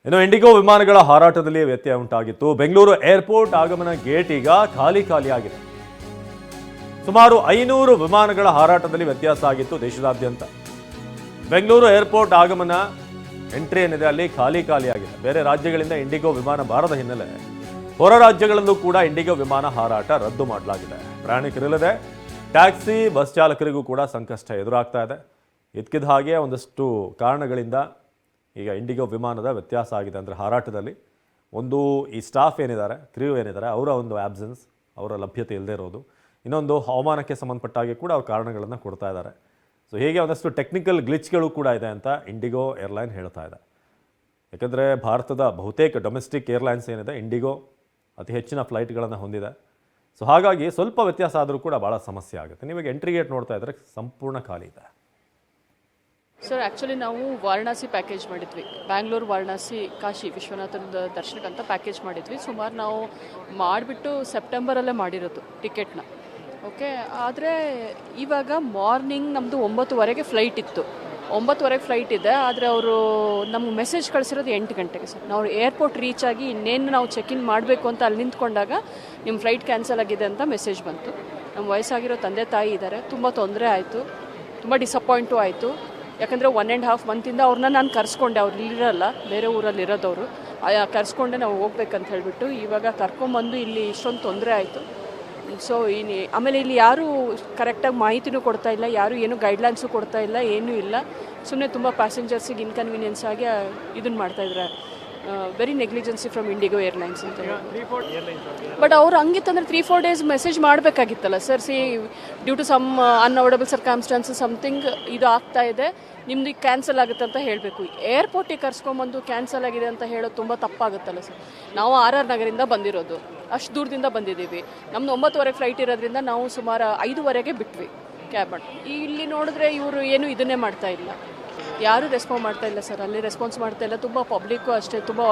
ಇನ್ನು ಇಂಡಿಗೋ ವಿಮಾನಗಳ ಹಾರಾಟದಲ್ಲಿ ವ್ಯತ್ಯಯ ಉಂಟಾಗಿತ್ತು. ಬೆಂಗಳೂರು ಏರ್ಪೋರ್ಟ್ ಆಗಮನ ಗೇಟ್ ಈಗ ಖಾಲಿಯಾಗಿದೆ. ಸುಮಾರು 500 ವಿಮಾನಗಳ ಹಾರಾಟದಲ್ಲಿ ವ್ಯತ್ಯಾಸ ಆಗಿತ್ತು ದೇಶದಾದ್ಯಂತ. ಬೆಂಗಳೂರು ಏರ್ಪೋರ್ಟ್ ಆಗಮನ ಎಂಟ್ರಿ ಏನಿದೆ ಅಲ್ಲಿ ಖಾಲಿಯಾಗಿದೆ. ಬೇರೆ ರಾಜ್ಯಗಳಿಂದ ಇಂಡಿಗೋ ವಿಮಾನ ಬಾರದ ಹಿನ್ನೆಲೆ ಹೊರ ರಾಜ್ಯಗಳಲ್ಲೂ ಕೂಡ ಇಂಡಿಗೋ ವಿಮಾನ ಹಾರಾಟ ರದ್ದು ಮಾಡಲಾಗಿದೆ. ಪ್ರಯಾಣಿಕರಿಲ್ಲದೆ ಟ್ಯಾಕ್ಸಿ ಬಸ್ ಚಾಲಕರಿಗೂ ಕೂಡ ಸಂಕಷ್ಟ ಎದುರಾಗ್ತಾ ಇದೆ. ಇದ್ಕಿದ ಹಾಗೆ ಒಂದಷ್ಟು ಕಾರಣಗಳಿಂದ ಈಗ ಇಂಡಿಗೋ ವಿಮಾನದ ವ್ಯತ್ಯಾಸ ಆಗಿದೆ. ಅಂದರೆ ಹಾರಾಟದಲ್ಲಿ ಒಂದು ಈ ಸ್ಟಾಫ್ ಏನಿದ್ದಾರೆ, ಕ್ರೂ ಏನಿದ್ದಾರೆ, ಅವರ ಒಂದು ಆಬ್ಸೆನ್ಸ್, ಅವರ ಲಭ್ಯತೆ ಇಲ್ಲದೆ ಇರೋದು, ಇನ್ನೊಂದು ಹವಾಮಾನಕ್ಕೆ ಸಂಬಂಧಪಟ್ಟಾಗೆ ಕೂಡ ಅವ್ರ ಕಾರಣಗಳನ್ನು ಕೊಡ್ತಾ ಇದ್ದಾರೆ. ಸೊ ಹೀಗೆ ಒಂದಷ್ಟು ಟೆಕ್ನಿಕಲ್ ಗ್ಲಿಚ್ಗಳು ಕೂಡ ಇದೆ ಅಂತ ಇಂಡಿಗೋ ಏರ್ಲೈನ್ ಹೇಳ್ತಾ ಇದೆ. ಯಾಕಂದರೆ ಭಾರತದ ಬಹುತೇಕ ಡೊಮೆಸ್ಟಿಕ್ ಏರ್ಲೈನ್ಸ್ ಏನಿದೆ, ಇಂಡಿಗೋ ಅತಿ ಹೆಚ್ಚಿನ ಫ್ಲೈಟ್ಗಳನ್ನು ಹೊಂದಿದೆ. ಸೊ ಹಾಗಾಗಿ ಸ್ವಲ್ಪ ವ್ಯತ್ಯಾಸ ಆದರೂ ಕೂಡ ಭಾಳ ಸಮಸ್ಯೆ ಆಗುತ್ತೆ. ನೀವಾಗ ಎಂಟ್ರಿ ಗೇಟ್ ನೋಡ್ತಾ ಇದ್ದರೆ ಸಂಪೂರ್ಣ ಖಾಲಿ ಇದೆ. ಸರ್ ಆ್ಯಕ್ಚುಲಿ ನಾವು ವಾರಣಾಸಿ ಪ್ಯಾಕೇಜ್ ಮಾಡಿದ್ವಿ. ಬ್ಯಾಂಗ್ಳೂರು, ವಾರಣಾಸಿ, ಕಾಶಿ ವಿಶ್ವನಾಥನ ದರ್ಶನಕ್ಕಂತ ಪ್ಯಾಕೇಜ್ ಮಾಡಿದ್ವಿ. ಸುಮಾರು ನಾವು ಮಾಡಿಬಿಟ್ಟು ಸೆಪ್ಟೆಂಬರಲ್ಲೇ ಮಾಡಿರೋದು ಟಿಕೆಟ್ನ. ಓಕೆ, ಆದರೆ ಇವಾಗ ಮಾರ್ನಿಂಗ್ ನಮ್ಮದು 9:30ಗೆ ಫ್ಲೈಟ್ ಇತ್ತು. 9:30ಗೆ ಫ್ಲೈಟ್ ಇದೆ, ಆದರೆ ಅವರು ನಮ್ಗೆ ಮೆಸೇಜ್ ಕಳಿಸಿರೋದು 8 ಗಂಟೆಗೆ. ಸರ್ ನಾವು ಏರ್ಪೋರ್ಟ್ ರೀಚ್ ಆಗಿ ಇನ್ನೇನು ನಾವು ಚೆಕ್ ಇನ್ ಮಾಡಬೇಕು ಅಂತ ಅಲ್ಲಿ ನಿಂತ್ಕೊಂಡಾಗ ನಿಮ್ಮ ಫ್ಲೈಟ್ ಕ್ಯಾನ್ಸಲ್ ಆಗಿದೆ ಅಂತ ಮೆಸೇಜ್ ಬಂತು. ನಮ್ಮ ವಯಸ್ಸಾಗಿರೋ ತಂದೆ ತಾಯಿ ಇದ್ದಾರೆ, ತುಂಬ ತೊಂದರೆ ಆಯಿತು, ತುಂಬ ಡಿಸಪಾಯಿಂಟು ಆಯಿತು. ಯಾಕಂದರೆ 1.5 ಮಂತಿಂದ ಅವ್ರನ್ನ ನಾನು ಕರ್ಸ್ಕೊಂಡೆ. ಅವ್ರು ಇಲ್ಲಿರಲ್ಲ, ಬೇರೆ ಊರಲ್ಲಿ ಇರೋದವರು. ಕರ್ಸ್ಕೊಂಡೆ ನಾವು ಹೋಗ್ಬೇಕಂತ ಹೇಳಿಬಿಟ್ಟು ಇವಾಗ ಕರ್ಕೊಂಬಂದು ಇಲ್ಲಿ ಇಷ್ಟೊಂದು ತೊಂದರೆ ಆಯಿತು. ಸೊ ಆಮೇಲೆ ಇಲ್ಲಿ ಯಾರೂ ಕರೆಕ್ಟಾಗಿ ಮಾಹಿತಿನೂ ಕೊಡ್ತಾ ಇಲ್ಲ, ಯಾರೂ ಏನೂ ಗೈಡ್ಲೈನ್ಸು ಕೊಡ್ತಾ ಇಲ್ಲ, ಏನೂ ಇಲ್ಲ. ಸುಮ್ಮನೆ ತುಂಬ ಪ್ಯಾಸೆಂಜರ್ಸಿಗೆ ಇನ್ಕನ್ವೀನಿಯನ್ಸ್ ಆಗಿ ಇದನ್ನು ಮಾಡ್ತಾಯಿದ್ದಾರೆ. Very negligence from IndiGo airlines ಅಂತ ಹೇಳಿ. ಬಟ್ ಅವ್ರು ಹಂಗಿತ್ತಂದ್ರೆ 3-4 ಡೇಸ್ ಮೆಸೇಜ್ ಮಾಡಬೇಕಾಗಿತ್ತಲ್ಲ sir. Due to some unavoidable circumstances something ಇದು ಆಗ್ತಾ ಇದೆ, ನಿಮ್ದು ಈಗ ಕ್ಯಾನ್ಸಲ್ ಆಗುತ್ತೆ ಅಂತ ಹೇಳಬೇಕು. ಏರ್ಪೋರ್ಟಿಗೆ ಕರ್ಸ್ಕೊಂಬಂದು ಕ್ಯಾನ್ಸಲ್ ಆಗಿದೆ ಅಂತ ಹೇಳೋದು ತುಂಬ ತಪ್ಪಾಗುತ್ತಲ್ಲ ಸರ್. ನಾವು RR ನಗರಿಂದ ಬಂದಿರೋದು, ಅಷ್ಟು ದೂರದಿಂದ ಬಂದಿದ್ದೀವಿ. ನಮ್ಮದು 9:30 ಫ್ಲೈಟ್ ಇರೋದ್ರಿಂದ ನಾವು ಸುಮಾರು 5:30ಗೆ ಬಿಟ್ವಿ ಕ್ಯಾಬ್ ಮಾಡಿ. ಇಲ್ಲಿ ನೋಡಿದ್ರೆ ಇವರು ಏನು ಇದನ್ನೇ ಮಾಡ್ತಾ ಇಲ್ಲ, ಯಾರೂ ರೆಸ್ಪಾಂಡ್ ಮಾಡ್ತಾ ಇಲ್ಲ ಸರ್. ಅಲ್ಲಿ ರೆಸ್ಪಾನ್ಸ್ ಮಾಡ್ತಾ ಇಲ್ಲ. ತುಂಬ ಪಬ್ಲಿಕ್ಕು ಅಷ್ಟೇ, ತುಂಬ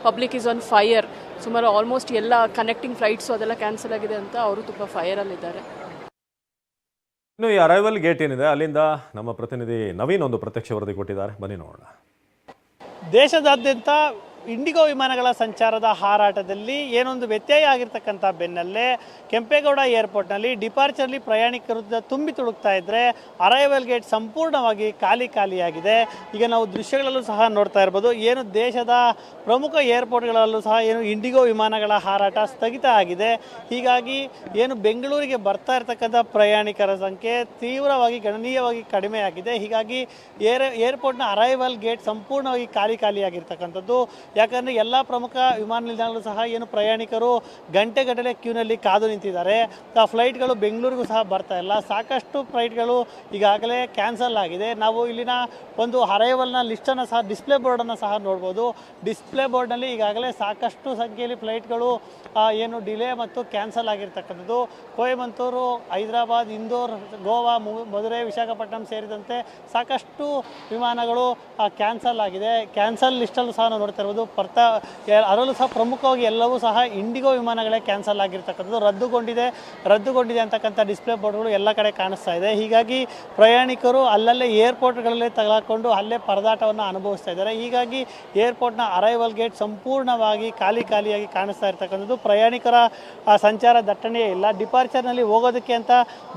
ಪಬ್ಲಿಕ್ ಈಸ್ ಆನ್ ಫೈರ್. ಸುಮಾರು ಆಲ್ಮೋಸ್ಟ್ ಎಲ್ಲ ಕನೆಕ್ಟಿಂಗ್ ಫ್ಲೈಟ್ಸು ಅದೆಲ್ಲ ಕ್ಯಾನ್ಸಲ್ ಆಗಿದೆ ಅಂತ ಅವರು ತುಂಬ ಫೈರಲ್ಲಿದ್ದಾರೆ. ಇನ್ನು ಈ ಅರೈವಲ್ ಗೇಟ್ ಏನಿದೆ ಅಲ್ಲಿಂದ ನಮ್ಮ ಪ್ರತಿನಿಧಿ ನವೀನ್ ಒಂದು ಪ್ರತ್ಯಕ್ಷ ವರದಿ ಕೊಟ್ಟಿದ್ದಾರೆ, ಬನ್ನಿ ನೋಡೋಣ. ದೇಶದಾದ್ಯಂತ ಇಂಡಿಗೋ ವಿಮಾನಗಳ ಸಂಚಾರದ ಹಾರಾಟದಲ್ಲಿ ಏನೊಂದು ವ್ಯತ್ಯಯ ಆಗಿರ್ತಕ್ಕಂಥ ಬೆನ್ನಲ್ಲೇ ಕೆಂಪೇಗೌಡ ಏರ್ಪೋರ್ಟ್ನಲ್ಲಿ ಡಿಪಾರ್ಚರ್ಲಿ ಪ್ರಯಾಣಿಕರು ತುಂಬಿ ತುಳುಕ್ತಾ ಇದ್ದರೆ ಅರೈವಲ್ ಗೇಟ್ ಸಂಪೂರ್ಣವಾಗಿ ಖಾಲಿಯಾಗಿದೆ. ಈಗ ನಾವು ದೃಶ್ಯಗಳಲ್ಲೂ ಸಹ ನೋಡ್ತಾ ಇರ್ಬೋದು. ಏನು ದೇಶದ ಪ್ರಮುಖ ಏರ್ಪೋರ್ಟ್ಗಳಲ್ಲೂ ಸಹ ಏನು ಇಂಡಿಗೋ ವಿಮಾನಗಳ ಹಾರಾಟ ಸ್ಥಗಿತ ಆಗಿದೆ. ಹೀಗಾಗಿ ಏನು ಬೆಂಗಳೂರಿಗೆ ಬರ್ತಾ ಇರ್ತಕ್ಕಂಥ ಪ್ರಯಾಣಿಕರ ಸಂಖ್ಯೆ ತೀವ್ರವಾಗಿ ಗಣನೀಯವಾಗಿ ಕಡಿಮೆ ಆಗಿದೆ. ಹೀಗಾಗಿ ಏರ್ಪೋರ್ಟ್ನ ಅರೈವಲ್ ಗೇಟ್ ಸಂಪೂರ್ಣವಾಗಿ ಖಾಲಿಯಾಗಿರ್ತಕ್ಕಂಥದ್ದು. ಯಾಕಂದರೆ ಎಲ್ಲ ಪ್ರಮುಖ ವಿಮಾನ ನಿಲ್ದಾಣಗಳು ಸಹ ಏನು ಪ್ರಯಾಣಿಕರು ಗಂಟೆಗಟ್ಟಲೆ ಕ್ಯೂನಲ್ಲಿ ಕಾದು ನಿಂತಿದ್ದಾರೆ. ಆ ಫ್ಲೈಟ್ಗಳು ಬೆಂಗಳೂರಿಗೂ ಸಹ ಬರ್ತಾ ಇಲ್ಲ. ಸಾಕಷ್ಟು ಫ್ಲೈಟ್ಗಳು ಈಗಾಗಲೇ ಕ್ಯಾನ್ಸಲ್ ಆಗಿದೆ. ನಾವು ಇಲ್ಲಿನ ಒಂದು ಅರೈವಲ್ನ ಲಿಸ್ಟನ್ನು ಸಹ, ಡಿಸ್ಪ್ಲೇ ಬೋರ್ಡನ್ನು ಸಹ ನೋಡ್ಬೋದು. ಡಿಸ್ಪ್ಲೇ ಬೋರ್ಡ್ನಲ್ಲಿ ಈಗಾಗಲೇ ಸಾಕಷ್ಟು ಸಂಖ್ಯೆಯಲ್ಲಿ ಫ್ಲೈಟ್ಗಳು ಏನು ಡಿಲೇ ಮತ್ತು ಕ್ಯಾನ್ಸಲ್ ಆಗಿರ್ತಕ್ಕಂಥದ್ದು. ಕೊಯಮತ್ತೂರು, ಹೈದರಾಬಾದ್, ಇಂದೋರ್, ಗೋವಾ, ಮಧುರೈ, ವಿಶಾಖಪಟ್ಟಣಂ ಸೇರಿದಂತೆ ಸಾಕಷ್ಟು ವಿಮಾನಗಳು ಕ್ಯಾನ್ಸಲ್ ಆಗಿದೆ. ಕ್ಯಾನ್ಸಲ್ ಲಿಸ್ಟಲ್ಲೂ ಸಹ ನಾವು ನೋಡ್ತಾ ಇರ್ಬೋದು. ಅದರಲ್ಲೂ ಸಹ ಪ್ರಮುಖವಾಗಿ ಎಲ್ಲವೂ ಸಹ ಇಂಡಿಗೋ ವಿಮಾನಗಳೇ ಕ್ಯಾನ್ಸಲ್ ಆಗಿರ್ತಕ್ಕಂಥದ್ದು. ರದ್ದುಗೊಂಡಿದೆ ಅಂತಕ್ಕಂಥ ಡಿಸ್ಪ್ಲೇ ಬೋರ್ಡ್ಗಳು ಎಲ್ಲ ಕಡೆ ಕಾಣಿಸ್ತಾ ಇದೆ. ಹೀಗಾಗಿ ಪ್ರಯಾಣಿಕರು ಅಲ್ಲಲ್ಲೇ ಏರ್ಪೋರ್ಟ್ಗಳಲ್ಲೇ ತಗಲಾಕೊಂಡು ಅಲ್ಲೇ ಪರದಾಟವನ್ನು ಅನುಭವಿಸ್ತಾ ಇದ್ದಾರೆ. ಹೀಗಾಗಿ ಏರ್ಪೋರ್ಟ್ನ ಅರೈವಲ್ ಗೇಟ್ ಸಂಪೂರ್ಣವಾಗಿ ಖಾಲಿಯಾಗಿ ಕಾಣಿಸ್ತಾ ಇರ್ತಕ್ಕಂಥದ್ದು. ಪ್ರಯಾಣಿಕರ ಸಂಚಾರ ದಟ್ಟಣೆಯೇ ಇಲ್ಲ. ಡಿಪಾರ್ಚರ್ನಲ್ಲಿ ಹೋಗೋದಕ್ಕೆ ಅಂತ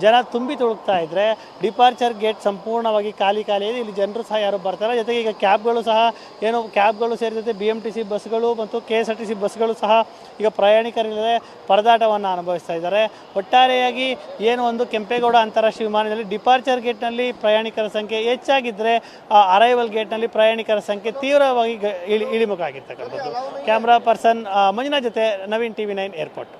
ಜನ ತುಂಬಿ ತುಳುಕ್ತಾ ಇದ್ದರೆ ಡಿಪಾರ್ಚರ್ ಗೇಟ್ ಸಂಪೂರ್ಣವಾಗಿ ಖಾಲಿ ಇದೆ. ಇಲ್ಲಿ ಜನರು ಸಹ ಯಾರು ಬರ್ತಾರೆ. ಜೊತೆಗೆ ಈಗ ಕ್ಯಾಬ್ಗಳು ಸೇರಿದಂತೆ BMTC ಬಸ್ಗಳು ಮತ್ತು KSRTC ಬಸ್ಗಳು ಸಹ ಈಗ ಪ್ರಯಾಣಿಕರಿಲ್ಲದೆ ಪರದಾಟವನ್ನು ಅನುಭವಿಸ್ತಾ ಇದ್ದಾರೆ. ಒಟ್ಟಾರೆಯಾಗಿ ಏನು ಒಂದು ಕೆಂಪೇಗೌಡ ಅಂತಾರಾಷ್ಟ್ರೀಯ ವಿಮಾನದಲ್ಲಿ ಡಿಪಾರ್ಚರ್ ಗೇಟ್ನಲ್ಲಿ ಪ್ರಯಾಣಿಕರ ಸಂಖ್ಯೆ ಹೆಚ್ಚಾಗಿದ್ದರೆ ಅರೈವಲ್ ಗೇಟ್ನಲ್ಲಿ ಪ್ರಯಾಣಿಕರ ಸಂಖ್ಯೆ ತೀವ್ರವಾಗಿ ಇಳಿಮುಖ ಆಗಿರ್ತಕ್ಕಂಥದ್ದು. ಕ್ಯಾಮ್ರಾ ಪರ್ಸನ್ ಮಂಜುನಾಥ್ ಜೊತೆ ನವೀನ್, TV9 ಏರ್ಪೋರ್ಟ್.